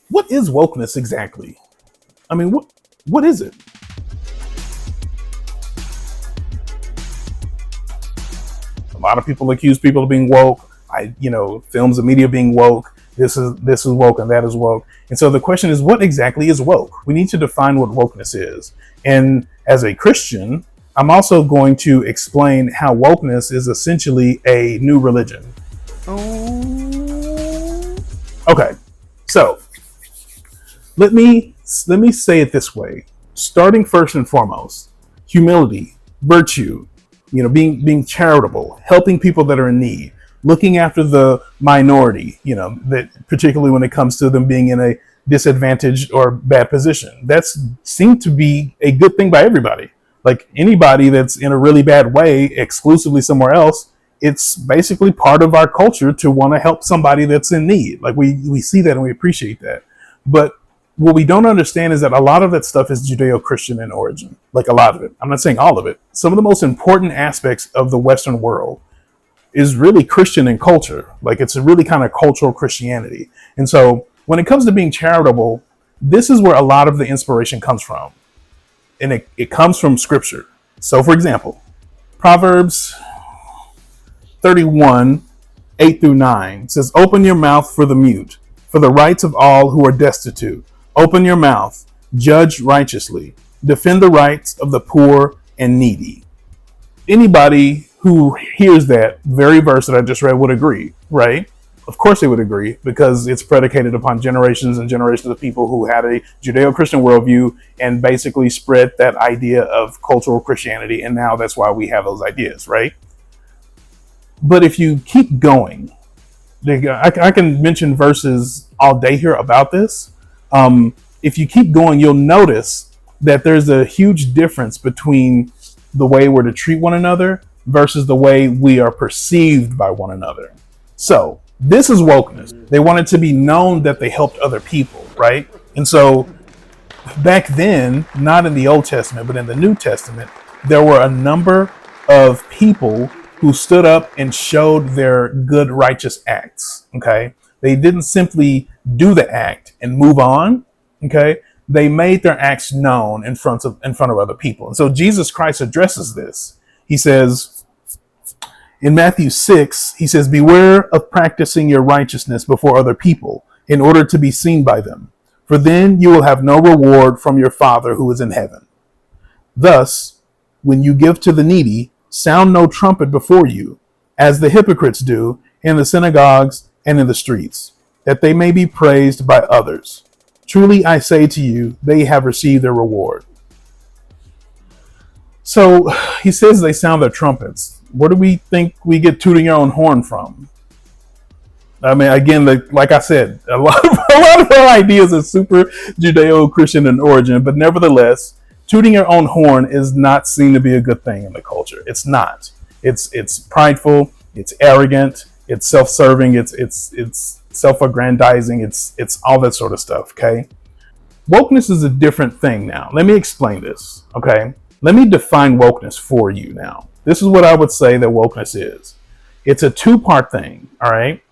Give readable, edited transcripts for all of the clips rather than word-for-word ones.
what is wokeness exactly? I mean, what is it? A lot of people accuse people of being woke. Films and media being woke. This is woke and that is woke. And so the question is, what exactly is woke? We need to define what wokeness is. And as a Christian, I'm also going to explain how wokeness is essentially a new religion. Okay, so let me say it this way. Starting first and foremost, humility, virtue, being charitable, helping people that are in need, looking after the minority, that particularly when it comes to them being in a disadvantaged or bad position. That's seemed to be a good thing by everybody. Like anybody that's in a really bad way, exclusively somewhere else, it's basically part of our culture to want to help somebody that's in need. Like we see that and we appreciate that. But what we don't understand is that a lot of that stuff is Judeo-Christian in origin. Like a lot of it. I'm not saying all of it. Some of the most important aspects of the Western world is really Christian in culture. Like it's a really kind of cultural Christianity. And so when it comes to being charitable, this is where a lot of the inspiration comes from. And it comes from scripture. So for example, Proverbs 31, 8 through 9 says, "Open your mouth for the mute, for the rights of all who are destitute. Open your mouth, judge righteously, defend the rights of the poor and needy." Anybody who hears that very verse that I just read would agree, right? Of course they would agree, because it's predicated upon generations and generations of people who had a Judeo-Christian worldview and basically spread that idea of cultural Christianity. And now that's why we have those ideas, right? But if you keep going, I can mention verses all day here about this. If you keep going, you'll notice that there's a huge difference between the way we're to treat one another versus the way we are perceived by one another. So this is wokeness. They wanted to be known that they helped other people, right? And so back then, not in the Old Testament, but in the New Testament, there were a number of people who stood up and showed their good, righteous acts. Okay. They didn't simply do the act and move on. Okay. They made their acts known in front of other people. And so Jesus Christ addresses this. He says in Matthew 6, he says, "Beware of practicing your righteousness before other people in order to be seen by them, for then you will have no reward from your Father who is in heaven. Thus, when you give to the needy, sound no trumpet before you, as the hypocrites do in the synagogues and in the streets, that they may be praised by others. Truly I say to you, they have received their reward." So he says they sound their trumpets. Where do we think we get tooting your own horn from? I mean, again, like I said, a lot of our ideas are super Judeo-Christian in origin, but nevertheless, tooting your own horn is not seen to be a good thing in the culture. It's not. It's prideful. It's arrogant. It's self-serving. It's self-aggrandizing. It's all that sort of stuff. Okay. Wokeness is a different thing now. Let me explain this. Okay. Let me define wokeness for you now. This is what I would say that wokeness is. It's a two-part thing. All right.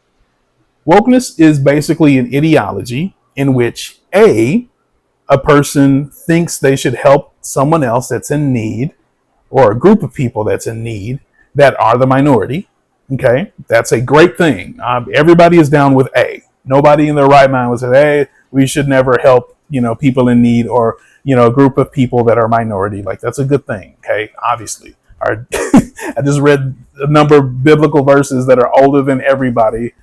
Wokeness is basically an ideology in which a person thinks they should help someone else that's in need, or a group of people that's in need that are the minority. Okay, that's a great thing. Everybody is down with A. Nobody in their right mind would say, "Hey, we should never help, people in need, or a group of people that are minority." Like that's a good thing. Okay, obviously. I just read a number of biblical verses that are older than everybody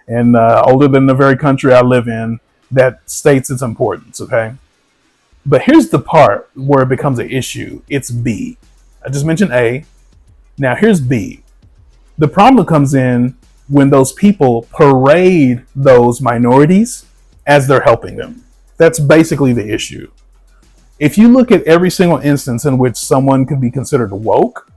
and older than the very country I live in that states its importance. Okay. But here's the part where it becomes an issue. It's B. I just mentioned A. Now here's B. The problem comes in when those people parade those minorities as they're helping them. That's basically the issue. If you look at every single instance in which someone can be considered woke,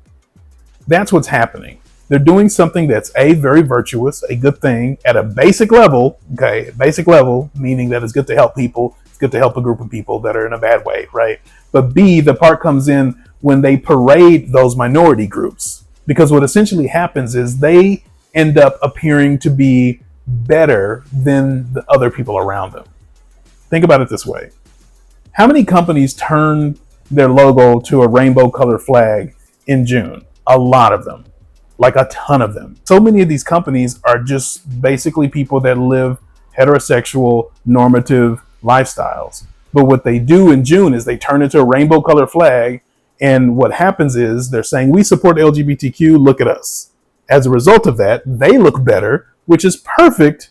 that's what's happening. They're doing something that's A, very virtuous, a good thing at a basic level. Okay, basic level, meaning that it's good to help people. It's good to help a group of people that are in a bad way, right? But B, the part comes in when they parade those minority groups. Because what essentially happens is they end up appearing to be better than the other people around them. Think about it this way. How many companies turn their logo to a rainbow color flag in June? A lot of them, like a ton of them. So many of these companies are just basically people that live heterosexual, normative lifestyles. But what they do in June is they turn into a rainbow color flag. And what happens is they're saying, we support LGBTQ, look at us. As a result of that, they look better, which is perfect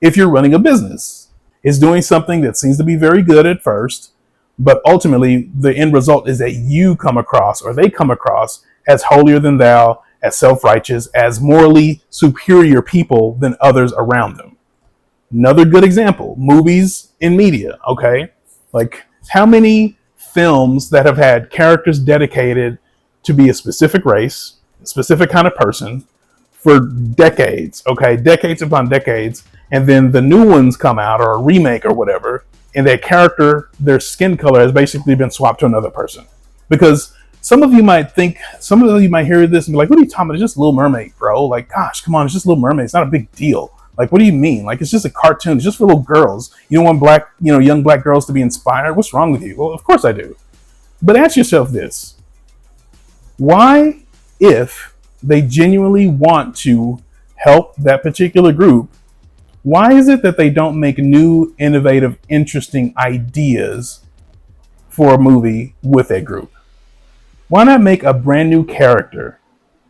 if you're running a business. It's doing something that seems to be very good at first, but ultimately the end result is that you come across, or they come across, as holier than thou, as self-righteous, as morally superior people than others around them. Another good example, movies and media, okay? Like, how many films that have had characters dedicated to be a specific race, a specific kind of person for decades, okay? Decades upon decades. And then the new ones come out, or a remake or whatever, and that character, their skin color has basically been swapped to another person. Because some of you might hear this and be like, what are you talking about? It's just Little Mermaid, bro. Like, gosh, come on, it's just Little Mermaid. It's not a big deal. Like, what do you mean? Like, it's just a cartoon. It's just for little girls. You don't want young black girls to be inspired? What's wrong with you? Well, of course I do. But ask yourself this. Why, if they genuinely want to help that particular group, why is it that they don't make new, innovative, interesting ideas for a movie with a group? Why not make a brand new character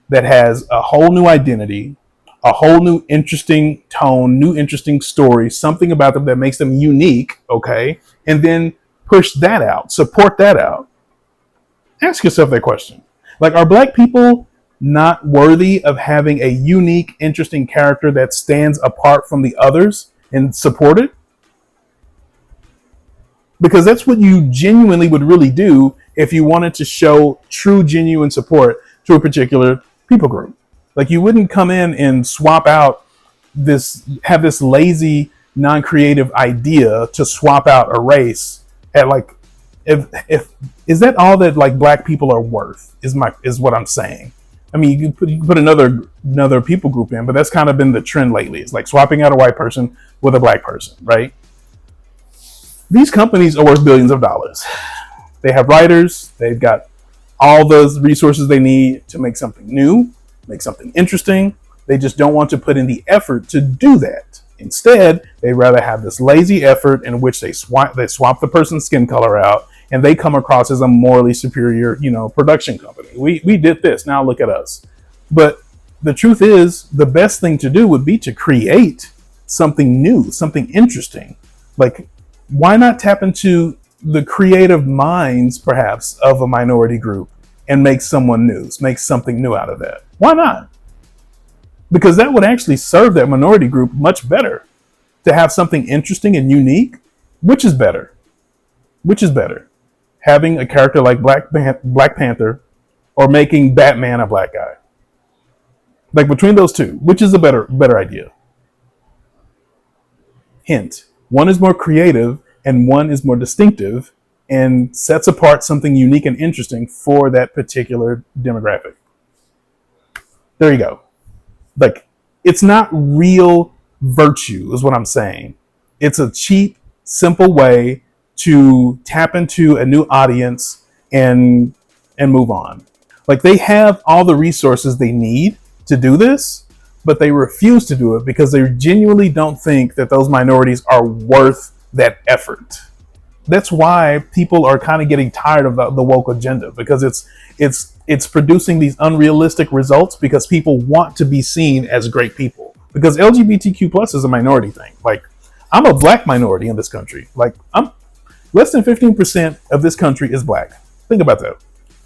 that has a whole new identity, a whole new interesting tone, new interesting story, something about them that makes them unique, okay? And then push that out, support that out. Ask yourself that question. Like, are black people not worthy of having a unique, interesting character that stands apart from the others and support it? Because that's what you genuinely would really do if you wanted to show true, genuine support to a particular people group. Like, you wouldn't come in and swap out have this lazy, non-creative idea to swap out a race at, like, if is that all that, like, black people are worth is what I'm saying. I mean, you can put another people group in, but that's kind of been the trend lately. It's like swapping out a white person with a black person, right? These companies are worth billions of dollars. They have writers. They've got all those resources they need to make something new, make something interesting. They just don't want to put in the effort to do that. Instead, they rather have this lazy effort in which they swap the person's skin color out, and they come across as a morally superior, production company. We did this, now look at us. But the truth is, the best thing to do would be to create something new, something interesting. Like, why not tap into the creative minds, perhaps, of a minority group and make someone new, make something new out of that? Why not? Because that would actually serve that minority group much better, to have something interesting and unique. Which is better? Having a character like Black Panther, or making Batman a black guy? Like, between those two, which is a better idea? Hint, one is more creative and one is more distinctive and sets apart something unique and interesting for that particular demographic. There you go. Like, it's not real virtue is what I'm saying. It's a cheap, simple way to tap into a new audience and move on. Like, they have all the resources they need to do this, but they refuse to do it because they genuinely don't think that those minorities are worth that effort. That's why people are kind of getting tired of the woke agenda, because it's producing these unrealistic results because people want to be seen as great people. Because LGBTQ plus is a minority thing. Like, I'm a black minority in this country. Like, I'm less than 15% of this country is black. Think about that.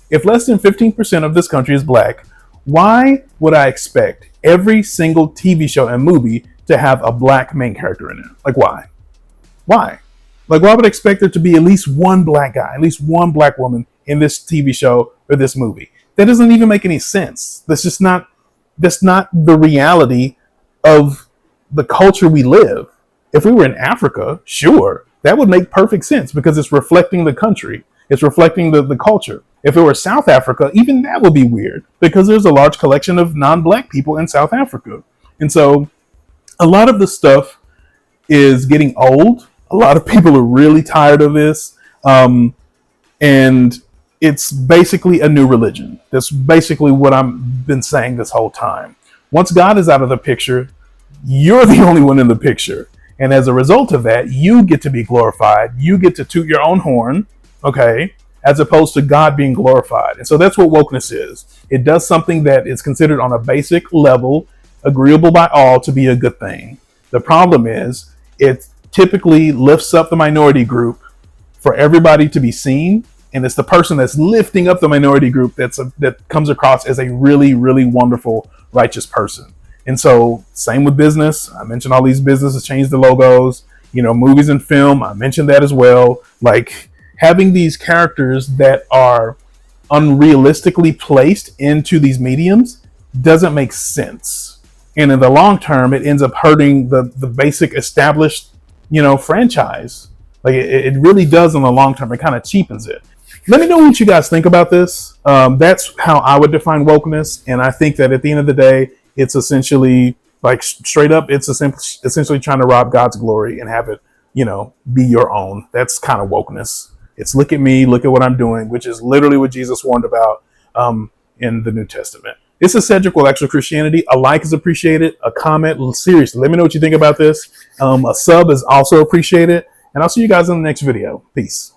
If less than 15% of this country is black, why would I expect every single TV show and movie to have a black main character in it? Like, why? Why? Like, why would I expect there to be at least one black guy, at least one black woman in this TV show or this movie? That doesn't even make any sense. That's not the reality of the culture we live. If we were in Africa, sure, that would make perfect sense because it's reflecting the country. It's reflecting the culture. If it were South Africa, even that would be weird because there's a large collection of non-black people in South Africa. And so a lot of the stuff is getting old. A lot of people are really tired of this. And it's basically a new religion. That's basically what I've been saying this whole time. Once God is out of the picture, you're the only one in the picture. And as a result of that, you get to be glorified. You get to toot your own horn, okay, as opposed to God being glorified. And so that's what wokeness is. It does something that is considered on a basic level, agreeable by all, to be a good thing. The problem is it typically lifts up the minority group for everybody to be seen. And it's the person that's lifting up the minority group that comes across as a really, really wonderful, righteous person. And so same with business. I mentioned all these businesses change the logos, movies and film. I mentioned that as well. Like having these characters that are unrealistically placed into these mediums doesn't make sense. And in the long term, it ends up hurting the basic established, franchise. Like it really does in the long term. It kind of cheapens it. Let me know what you guys think about this. That's how I would define wokeness. And I think that at the end of the day, it's essentially like straight up, it's essentially trying to rob God's glory and have it, be your own. That's kind of wokeness. It's look at me, look at what I'm doing, which is literally what Jesus warned about in the New Testament. This is Cedric with Extra Christianity. A like is appreciated. A comment, seriously, let me know what you think about this. A sub is also appreciated. And I'll see you guys in the next video. Peace.